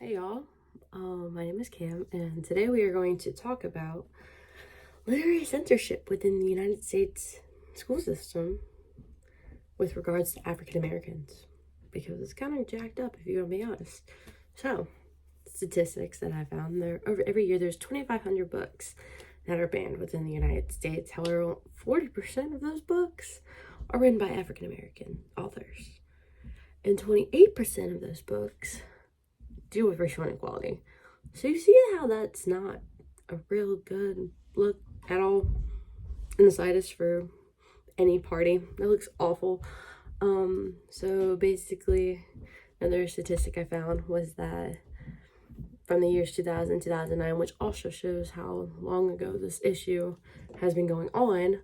Hey y'all, my name is Cam, and today we are going to talk about literary censorship within the United States school system with regards to African Americans, because it's kind of jacked up if you're gonna be honest. So, statistics that I found, every year there's 2,500 books that are banned within the United States. However, 40% of those books are written by African American authors, and 28% of those books deal with racial inequality. So you see how that's not a real good look at all in the slightest for any party. That looks awful. So basically, another statistic I found was that from the years 2000 2009, which also shows how long ago this issue has been going on,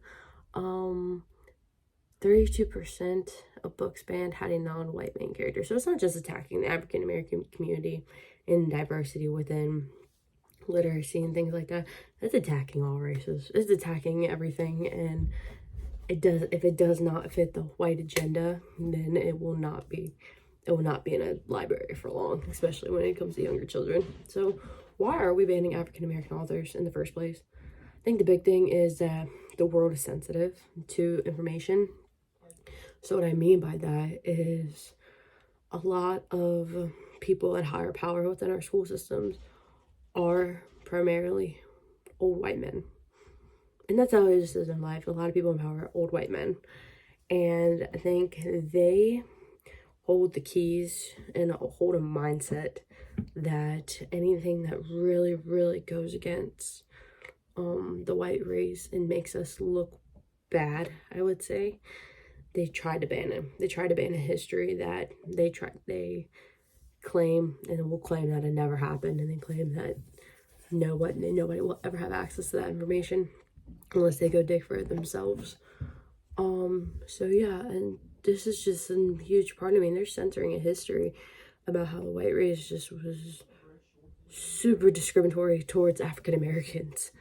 32% of books banned had a non-white main character. So it's not just attacking the African American community and diversity within literacy and things like that. It's attacking all races. It's attacking everything, and if it does not fit the white agenda, then it will not be in a library for long, especially when it comes to younger children. So why are we banning African American authors in the first place? I think the big thing is that the world is sensitive to information. So what I mean by that is a lot of people at higher power within our school systems are primarily old white men. And that's how it just is in life. A lot of people in power are old white men. And I think they hold the keys and hold a mindset that anything that really, really goes against the white race and makes us look bad, I would say, they tried to ban him. They tried to ban a history that they claim and will claim that it never happened, and they claim that nobody will ever have access to that information unless they go dig for it themselves. So yeah, and this is just a huge part of me. They're censoring a history about how the white race just was super discriminatory towards African Americans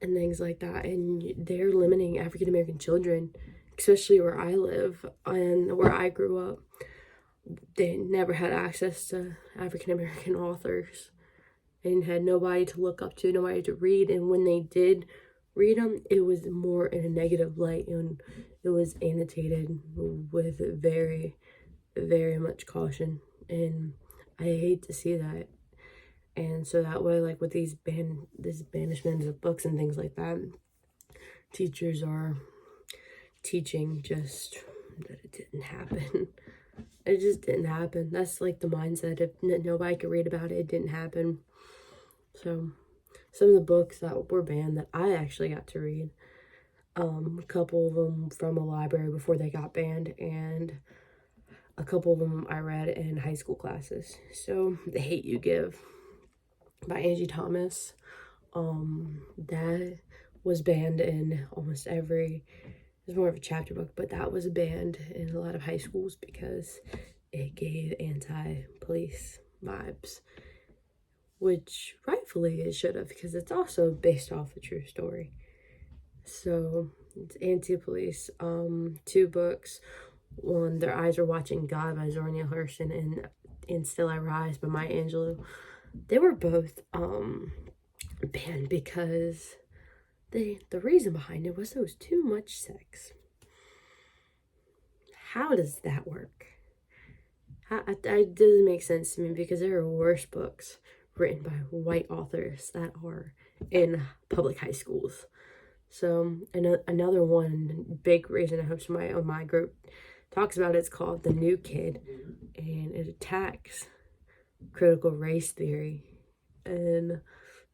and things like that, and they're limiting African American children, especially where I live and where I grew up. They never had access to African American authors and had nobody to look up to, nobody to read. And when they did read them, it was more in a negative light, and it was annotated with very, very much caution. And I hate to see that. And so that way, like with these banishments of books and things like that, teachers are teaching just that it didn't happen. It just didn't happen. That's like the mindset. If nobody could read about it, it didn't happen. So some of the books that were banned that I actually got to read, a couple of them from a library before they got banned, and a couple of them I read in high school classes. So The Hate You Give by Angie Thomas, that was banned in almost every, it's more of a chapter book, but that was banned in a lot of high schools because it gave anti-police vibes, which rightfully it should have, because it's also based off a true story. So it's anti-police. Two books. One, Their Eyes Are Watching God by Zora Neale Hurston, and Still I Rise by Maya Angelou. They were both banned because the reason behind it was there was too much sex. How does that work? It doesn't make sense to me, because there are worse books written by white authors that are in public high schools. So another one big reason I hope my group talks about it's called The New Kid, and it attacks critical race theory. And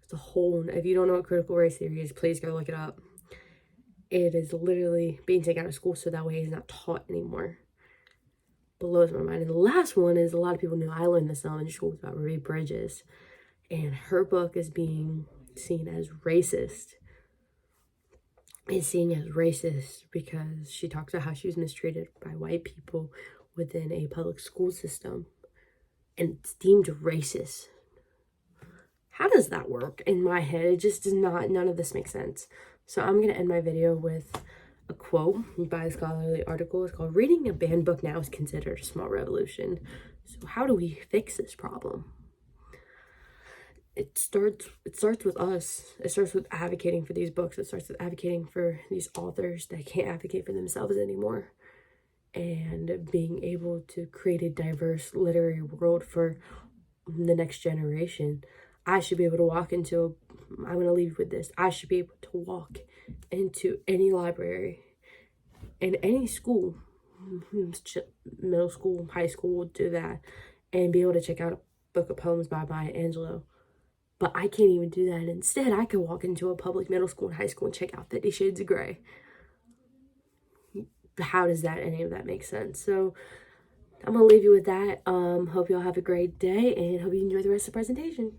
it's a whole, if you don't know what critical race theory is, please go look it up. It is literally being taken out of school so that way he's not taught anymore. Blows my mind. And the last one is, a lot of people know, I learned this in elementary school, about Marie Bridges, and her book is being seen as racist. It's seen as racist because she talks about how she was mistreated by white people within a public school system, and it's deemed racist. How does that work? In my head, it just does not, none of this makes sense. So I'm going to end my video with a quote by a scholarly article. It's called "Reading a banned book now is considered a small revolution." So how do we fix this problem? it starts with us. It starts with advocating for these books. It starts with advocating for these authors that can't advocate for themselves anymore, and being able to create a diverse literary world for the next generation. I should be able to walk into I'm going to leave you with this. I should be able to walk into any library in any school, middle school, high school, do that, and be able to check out a book of poems by Maya Angelou. But I can't even do that. Instead, I could walk into a public middle school and high school and check out 50 Shades of Grey. How does any of that make sense? So I'm going to leave you with that. Hope you all have a great day, and hope you enjoy the rest of the presentation.